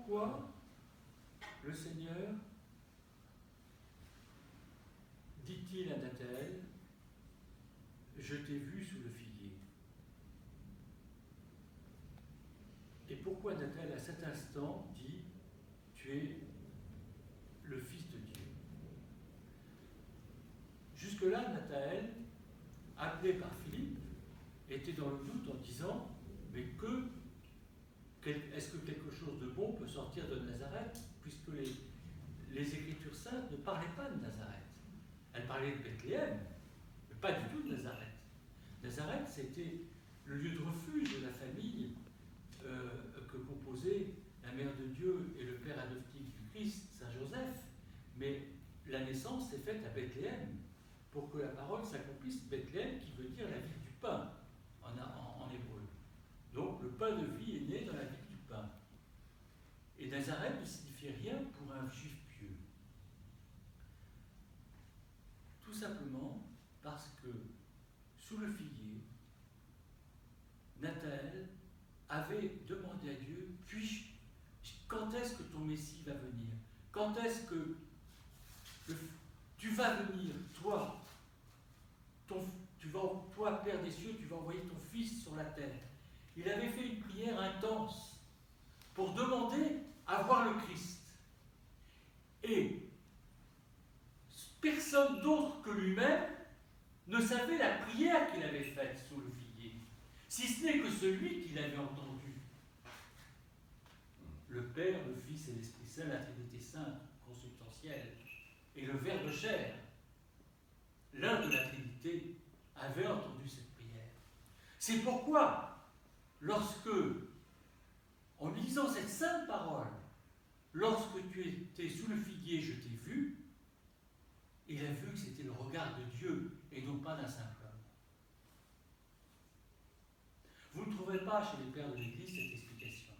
pourquoi le Seigneur dit-il à Nathanaël, je t'ai vu sous le figuier? Et pourquoi Nathanaël, à cet instant, dit, tu es le Fils de Dieu? Jusque-là, Nathanaël, appelé par Philippe, était dans le doute en disant, mais est-ce que quelque chose de bon peut sortir de Nazareth, puisque les Écritures saintes ne parlaient pas de Nazareth. Elles parlaient de Bethléem, mais pas du tout de Nazareth. Nazareth, c'était le lieu de refuge de la famille que composaient la Mère de Dieu et le Père adoptif du Christ, Saint Joseph. Mais la naissance s'est faite à Bethléem, pour que la parole s'accomplisse. Bethléem, qui veut dire la ville du pain, en hébreu. Donc, le pain de vie est né dans la ville du pain. Et Nazareth ne signifie rien pour un juif pieux. Tout simplement parce que, sous le figuier, Nathanaël avait demandé à Dieu, quand est-ce que ton Messie va venir? Quand est-ce que tu vas venir, toi, toi, Père des cieux, tu vas envoyer ton Fils sur la terre? Il avait fait une prière intense pour demander à voir le Christ. Et personne d'autre que lui-même ne savait la prière qu'il avait faite sous le figuier, si ce n'est que celui qui l'avait entendu. Le Père, le Fils et l'Esprit Saint, la Trinité sainte, consubstantielle, et le Verbe chair, l'un de la Trinité, avait entendu cette prière. C'est pourquoi, lorsque, en lisant cette sainte parole, lorsque tu étais sous le figuier, je t'ai vu, il a vu que c'était le regard de Dieu et non pas d'un simple homme. Vous ne trouverez pas chez les pères de l'Église cette explication.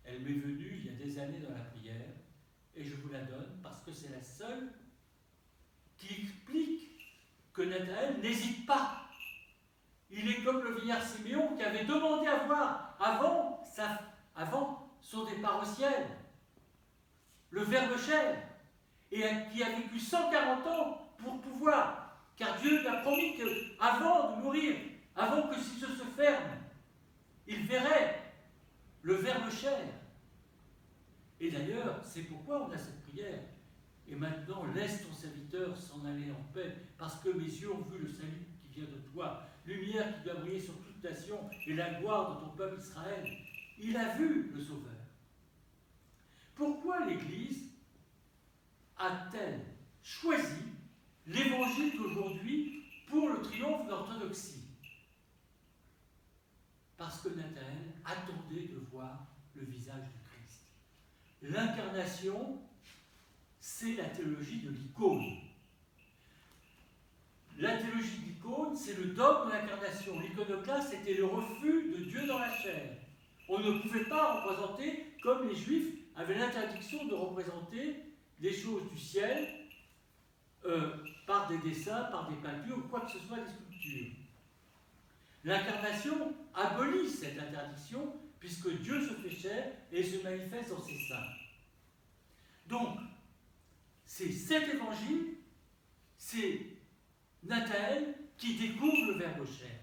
Elle m'est venue il y a des années dans la prière et je vous la donne parce que c'est la seule qui explique que Nathanaël n'hésite pas. Il est comme le vieillard Siméon qui avait demandé à voir avant son départ au ciel le Verbe chair, et qui a vécu 140 ans pour pouvoir, car Dieu lui a promis qu'avant de mourir, avant que ses yeux se ferment, il verrait le Verbe chair. Et d'ailleurs, c'est pourquoi on a cette prière. Et maintenant, laisse ton serviteur s'en aller en paix, parce que mes yeux ont vu le salut qui vient de toi, lumière qui doit briller sur toute nation, et la gloire de ton peuple Israël. Il a vu le Sauveur. Pourquoi l'Église a-t-elle choisi l'Évangile d'aujourd'hui pour le triomphe de l'orthodoxie? Parce que Nathanaël attendait de voir le visage du Christ. L'incarnation, c'est la théologie de l'icône. La théologie de l'icône, c'est le dogme de l'incarnation. L'iconoclaste, c'était le refus de Dieu dans la chair. On ne pouvait pas représenter, comme les Juifs avaient l'interdiction de représenter les choses du ciel par des dessins, par des peintures, ou quoi que ce soit, des sculptures. L'incarnation abolit cette interdiction, puisque Dieu se fait chair et se manifeste dans ses saints. Donc, c'est cet évangile, c'est Nathanaël qui découvre le Verbe chair,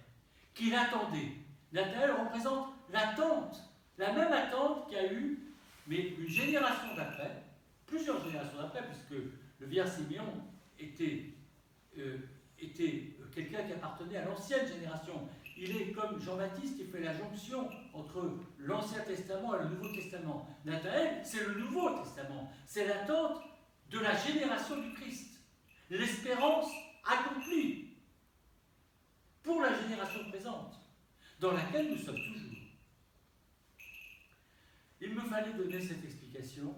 qui l'attendait. Nathanaël représente l'attente, la même attente qu'il y a eu, mais une génération d'après, plusieurs générations d'après, puisque le vieillard Siméon était quelqu'un qui appartenait à l'ancienne génération. Il est comme Jean-Baptiste qui fait la jonction entre l'Ancien Testament et le Nouveau Testament. Nathanaël, c'est le Nouveau Testament. C'est l'attente de la génération du Christ. L'espérance accomplie pour la génération présente, dans laquelle nous sommes toujours. Il me fallait donner cette explication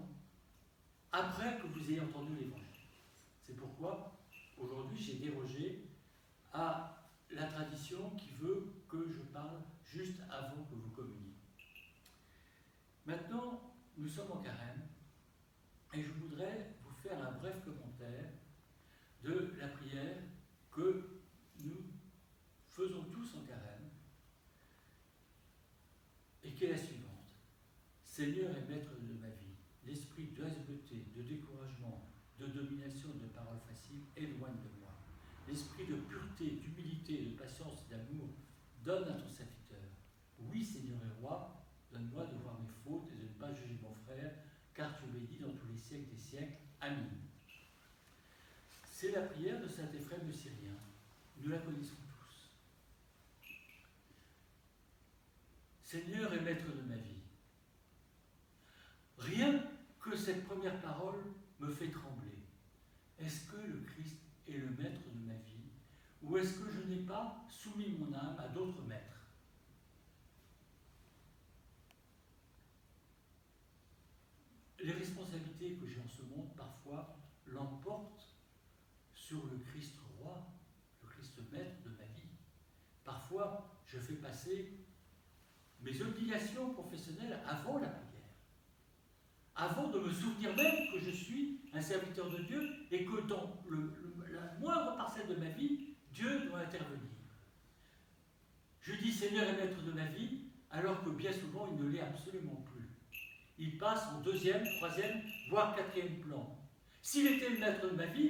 après que vous ayez entendu l'Évangile. C'est pourquoi, aujourd'hui, j'ai dérogé à la tradition qui veut que je parle juste avant que vous communiez. Maintenant, nous sommes en carême et je voudrais vous faire un bref commentaire de la prière que nous faisons tous en carême et qui est la suivante. Seigneur et maître de ma vie, l'esprit d'oisiveté, de découragement, de domination, de paroles faciles, éloigne de moi. L'esprit de pureté, d'humilité, de patience et d'amour, donne à ton serviteur. Oui, Seigneur et Roi, donne-moi de voir mes fautes et de ne pas juger mon frère, car tu m'as dit dans tous les siècles des siècles. Amen. C'est la prière de saint Éphrem le Syrien. Nous la connaissons tous. Seigneur et maître de ma vie, rien que cette première parole me fait trembler. Est-ce que le Christ est le maître de ma vie, ou est-ce que je n'ai pas soumis mon âme à d'autres maîtres? Les responsabilités que j'ai en ce monde, parfois, l'emportent sur le Christ roi, le Christ maître de ma vie. Parfois, je fais passer mes obligations professionnelles avant la prière, avant de me souvenir même que je suis un serviteur de Dieu et que dans la moindre parcelle de ma vie, Dieu doit intervenir. Je dis Seigneur et maître de ma vie, alors que bien souvent il ne l'est absolument plus. Il passe en deuxième, troisième, voire quatrième plan. S'il était le maître de ma vie,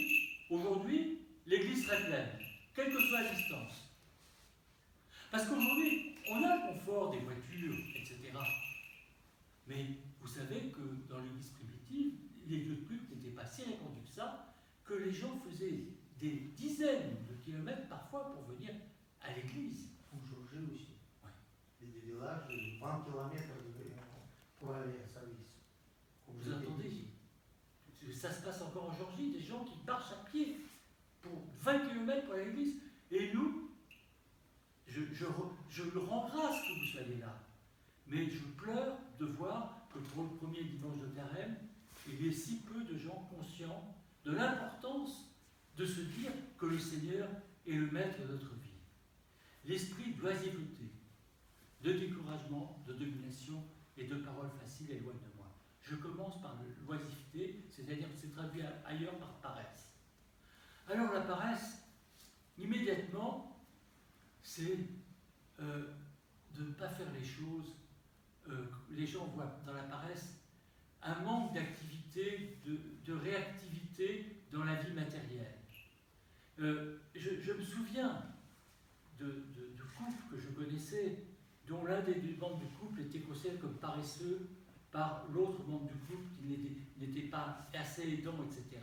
aujourd'hui, l'église serait pleine, quelle que soit la distance. Parce qu'aujourd'hui, on a le confort des voitures, etc. Mais vous savez que dans l'église primitive, les lieux de culte n'étaient pas si répandus que ça, que les gens faisaient des dizaines de kilomètres parfois pour venir à l'église. Aujourd'hui aussi. Ouais. Il y a des villages de 20 km pour aller à service. Vous entendez? Ça se passe encore en Géorgie, des gens qui marchent à pied pour 20 km pour aller à l'église. Et nous, je le rends grâce que vous soyez là. Mais je pleure de voir que pour le premier dimanche de carême, il y ait si peu de gens conscients de l'importance de se dire que le Seigneur est le maître de notre vie. L'esprit d'oisiveté, de découragement, de domination et de paroles faciles éloigne de moi. Je commence par l'oisiveté, c'est-à-dire que c'est traduit ailleurs par paresse. Alors la paresse, immédiatement, c'est de ne pas faire les choses. Les gens voient dans la paresse un manque d'activité, de réactivité dans la vie matérielle. Je me souviens de couples que je connaissais, dont l'un des membres du couple était considéré comme paresseux par l'autre membre du couple qui n'était pas assez aidant, etc.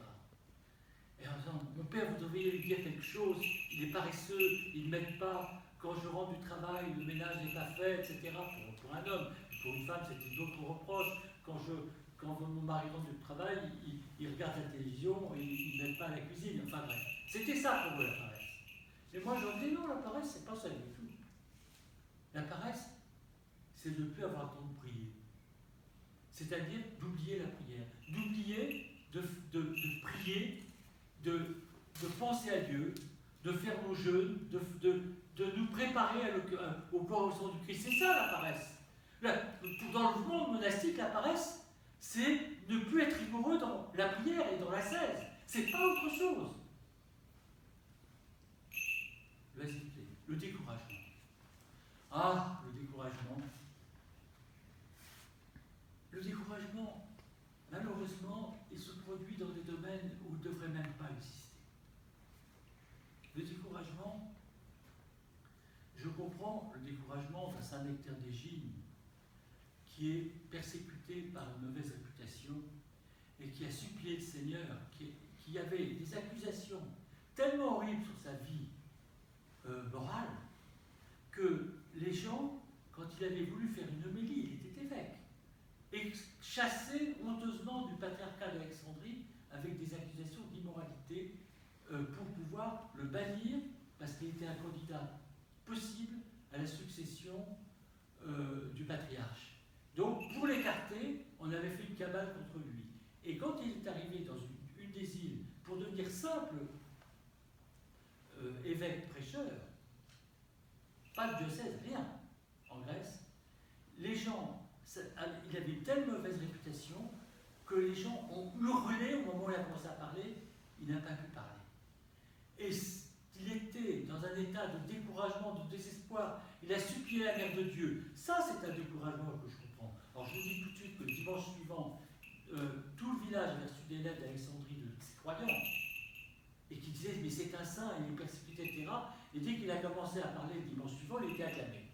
Et en disant, mon père, vous devriez lui dire quelque chose, il est paresseux, il ne m'aide pas, quand je rentre du travail, le ménage n'est pas fait, etc. Pour un homme. Pour une femme, c'était d'autres reproches. Quand mon mari rentre du travail, il regarde la télévision et il ne m'aide pas à la cuisine. Enfin bref, c'était ça pour eux, la paresse. Mais moi, j'en dis non, la paresse, c'est pas ça du tout. La paresse, c'est de ne plus avoir le temps de prier. C'est-à-dire d'oublier la prière, d'oublier de prier, de penser à Dieu, de faire nos jeûnes, de nous préparer au corps et au sang du Christ. C'est ça la paresse. Dans le monde monastique, la paresse, c'est ne plus être rigoureux dans la prière et dans l'ascèse. C'est pas autre chose. Le découragement. Ah, le découragement. Le découragement, malheureusement, il se produit dans des domaines où il ne devrait même pas exister. Le découragement, je comprends le découragement d'un saint Nectaire d'Égine qui est persécuté par une mauvaise réputation et qui a supplié le Seigneur, qui avait des accusations tellement horribles sur sa vie morale que les gens, quand il avait voulu faire une homélie, il était évêque, et chassé honteusement du patriarcat d'Alexandrie avec des accusations d'immoralité pour pouvoir le bannir parce qu'il était un candidat possible à la succession du patriarche. Donc, pour l'écarter, on avait fait une cabale contre lui. Et quand il est arrivé dans une des îles pour devenir simple évêque prêcheur, pas de diocèse, rien, en Grèce, les gens, il avait une telle mauvaise réputation que les gens ont hurlé au moment où il a commencé à parler, il n'a pas pu parler. Et il était dans un état de découragement, de désespoir, il a supplié la mère de Dieu. Ça, c'est un découragement que je comprends. Alors je vous dis tout de suite que dimanche suivant, tout le village avait reçu des lettres d'Alexandrie de ses croyants, et qui disaient mais c'est un saint, il est persécuté, etc. Et dès qu'il a commencé à parler le dimanche suivant, il était acclamé.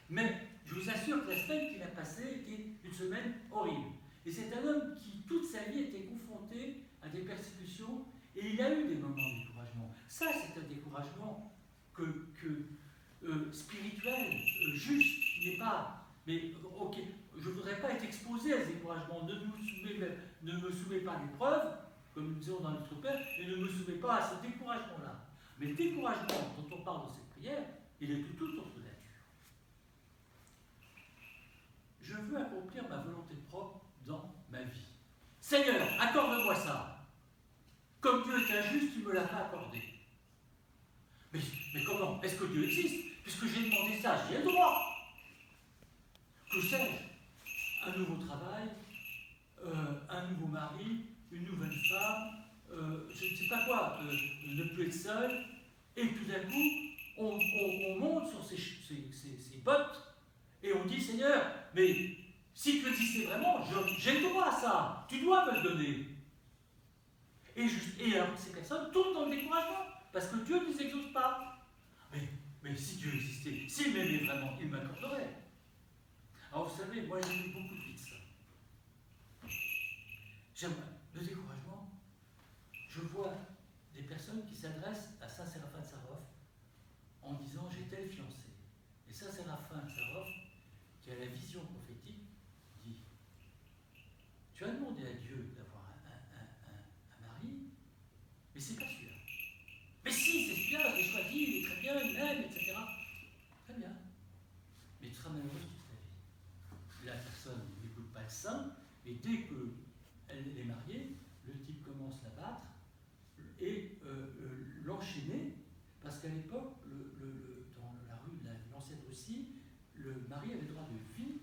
Mais je vous assure que la semaine qu'il a passée était une semaine horrible. Et c'est un homme qui, toute sa vie, était confronté à des persécutions, et il a eu des moments de découragement. Ça, c'est un découragement spirituel, juste, qui n'est pas... Mais, ok, je ne voudrais pas être exposé à ce découragement. Ne me soumets pas à l'épreuve, comme nous disons dans notre Père, et ne me soumets pas à ce découragement-là. Mais le découragement dont on parle dans cette prière, il est de toute autre nature. Je veux accomplir ma volonté propre dans ma vie. Seigneur, accorde-moi ça. Comme Dieu est injuste, tu ne me l'as pas accordé. Mais comment? Est-ce que Dieu existe? Puisque j'ai demandé ça, j'ai le droit. Que sais-je? Un nouveau travail, un nouveau mari, une nouvelle femme, je ne sais pas quoi, ne plus être seul, et tout d'un coup, on monte sur ses bottes, et on dit, Seigneur, mais si tu existais vraiment, j'ai le droit à ça, tu dois me le donner. Et alors, ces personnes tombent dans le découragement, parce que Dieu ne les exauce pas. Mais si Dieu existait, s'il m'aimait vraiment, il m'accorderait. Alors vous savez, moi j'ai lu beaucoup de vies de ça. Le découragement, je vois des personnes qui s'adressent à Saint Séraphin de Sarov en disant j'ai tel fiancé. Et Saint Séraphin de Sarov, qui a la vision prophétique, dit tu as demandé à Dieu d'avoir un mari, mais c'est pas celui-là. Mais si, c'est celui-là, je l'ai choisi, il est très bien, il m'aime, etc. Très bien. Mais tu seras malheureuse toute ta vie. La personne n'écoute pas le saint, et dès qu'elle est mariée, le type commence à la battre et l'enchaîner, parce qu'à l'époque, dans la rue de l'ancienne Russie, le mari avait le droit de vie,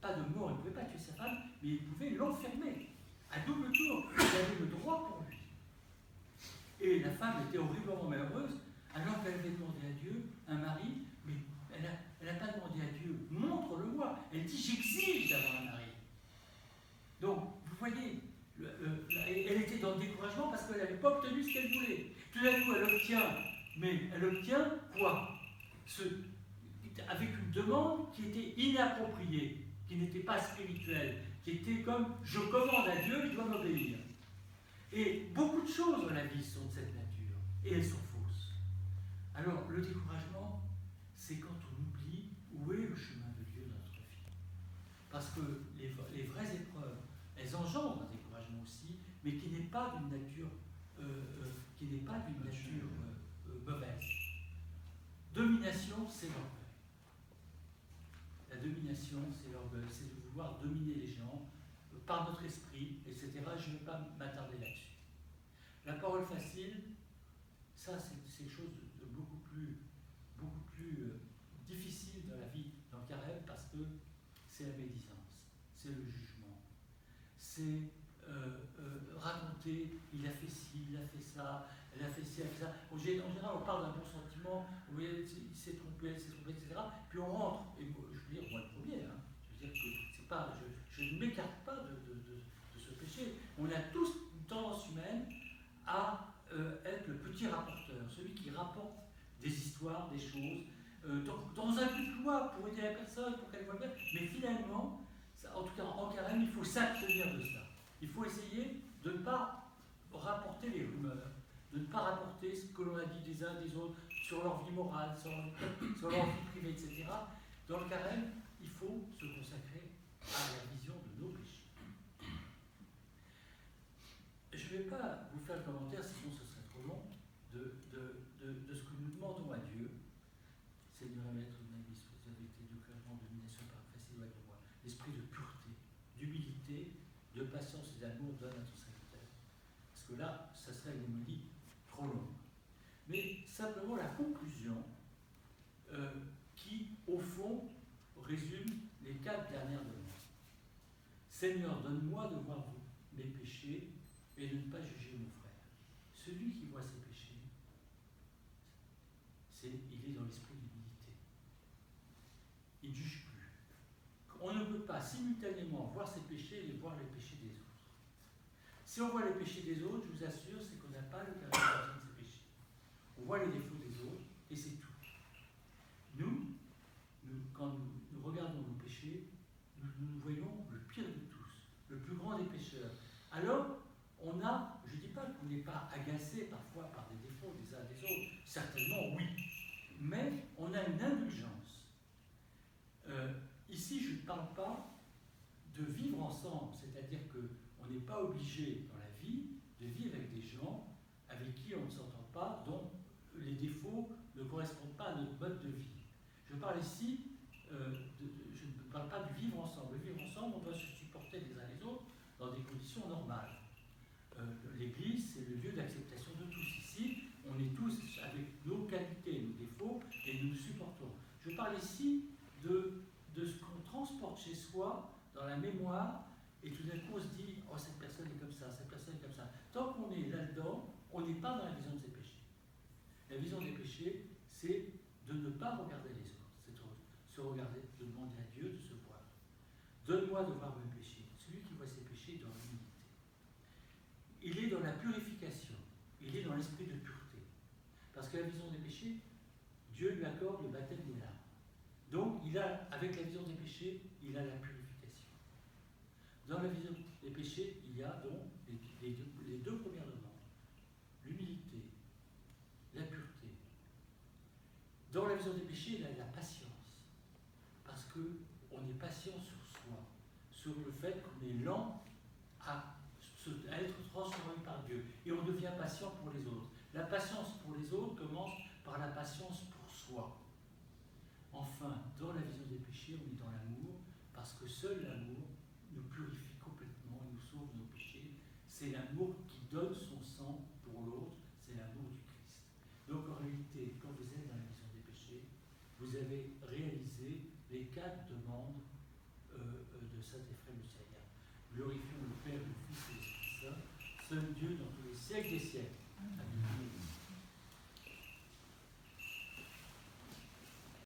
pas de mort, il ne pouvait pas tuer sa femme, mais il pouvait l'enfermer. À double tour, il avait le droit pour lui. Et la femme était horriblement malheureuse, alors qu'elle avait demandé à Dieu un mari, mais elle n'a pas demandé à Dieu, montre-le-moi. Elle dit, j'exige d'avoir un mari. Donc, vous voyez, elle était dans le découragement parce qu'elle n'avait pas obtenu ce qu'elle voulait. Tout d'un coup, elle obtient, mais elle obtient quoi? Avec une demande qui était inappropriée, qui n'était pas spirituelle, qui était comme, je commande à Dieu, il doit m'obéir. Et beaucoup de choses dans la vie sont de cette nature, et elles sont fausses. Alors, le découragement, c'est quand on oublie où est le chemin de Dieu dans notre vie. Parce que les vraies épreuves, elles engendrent un découragement aussi, mais qui n'est pas d'une nature, mauvaise. Domination, c'est l'orgueil. La domination, c'est l'orgueil, c'est de vouloir dominer les gens par notre esprit, etc. Je ne vais pas m'attarder là-dessus. La parole facile, ça c'est quelque chose de beaucoup plus difficile dans la vie, dans le carême, parce que c'est la médisance, c'est le jugement, c'est raconter, il a fait ci, il a fait ça, elle a fait ci, elle a fait ça. En général, on parle d'un bon sentiment, vous voyez, il s'est trompé, etc. Puis on rentre, et je veux dire, moi le premier, hein, je veux dire que c'est pas, je ne m'écarte pas de ce péché. On a tous une tendance humaine à être le petit rapporteur, celui qui rapporte des histoires, des choses, dans un but de loi pour aider la personne, pour qu'elle voit bien. Mais finalement, ça, en tout cas en carême, il faut s'abstenir de cela. Il faut essayer de ne pas rapporter les rumeurs, de ne pas rapporter ce que l'on a dit des uns des autres sur leur vie morale, sur leur vie privée, etc. Dans le carême, il faut se consacrer à la vision de nos péchés. Je ne vais pas vous faire le commentaire, sinon ce serait trop long, de ce que nous demandons à Dieu. Seigneur, maître de ma vie, spiritualité, de clairement, domination par facile de moi. L'esprit de pureté, d'humilité, de patience et d'amour donne à ton serviteur. Parce que là, ça serait une homélie trop longue. Mais simplement la conclusion qui, au fond, résume les 4 dernières demandes. Seigneur, donne-moi de voir mes péchés et de ne pas juger mon frère. Celui qui voit ses péchés, il est dans l'esprit d'humilité. Il ne juge plus. on ne peut pas simultanément voir ses péchés et voir les péchés des autres. Si on voit les péchés des autres, je vous assure, c'est qu'on n'a pas le caractère de ces péchés. On voit les défauts des autres et c'est tout. Quand nous regardons nos péchés, nous voyons le pire de tous, le plus grand des pécheurs. Alors, je ne dis pas qu'on n'est pas agacé parfois par des défauts des uns des autres, certainement oui, mais on a une indulgence. Ici, je ne parle pas de vivre ensemble, c'est-à-dire qu'on n'est pas obligé dans la vie de vivre avec des gens avec qui on ne s'entend pas, dont les défauts ne correspondent pas à notre mode de vie. Je parle ici, je ne parle pas du vivre ensemble. Le vivre ensemble, on doit se supporter les uns les autres dans des conditions normales. L'Église, c'est le lieu d'acceptation de tous. Ici, on est tous avec nos qualités, nos défauts, et nous nous supportons. Je parle ici de ce qu'on transporte chez soi dans la mémoire, et tout d'un coup on se dit « Oh, cette personne est comme ça, cette personne est comme ça ». Tant qu'on est là-dedans, on n'est pas dans la vision de ses péchés. La vision des péchés, c'est de ne pas regarder les autres, c'est se regarder, de demander à Dieu de se voir. Donne-moi de voir mes péchés. Celui qui voit ses péchés est dans l'humilité. Il est dans la purification, il est dans l'esprit de pureté. Parce que la vision des péchés, Dieu lui accorde le baptême des larmes. Donc, avec la vision des péchés, il a la purification. Dans la vision des péchés, il y a donc les deux premières demandes. L'humilité, la pureté. Dans la vision des péchés, il y a la patience. Parce qu'on est patient sur soi, sur le fait qu'on est lent à être transformé par Dieu. Et on devient patient pour les autres. La patience pour les autres commence par la patience pour soi. Enfin, dans la vision des péchés, on est dans l'amour, parce que seul l'amour nous purifie complètement et nous sauve nos péchés. C'est l'amour qui donne son sang pour l'autre, c'est l'amour du Christ. Donc en réalité, quand vous êtes dans la vision des péchés, vous avez réalisé les 4 demandes de Saint Éphrem du Seigneur. Glorifions le Père, le Fils et l'Esprit Saint, seul Dieu dans tous les siècles des siècles. Amen.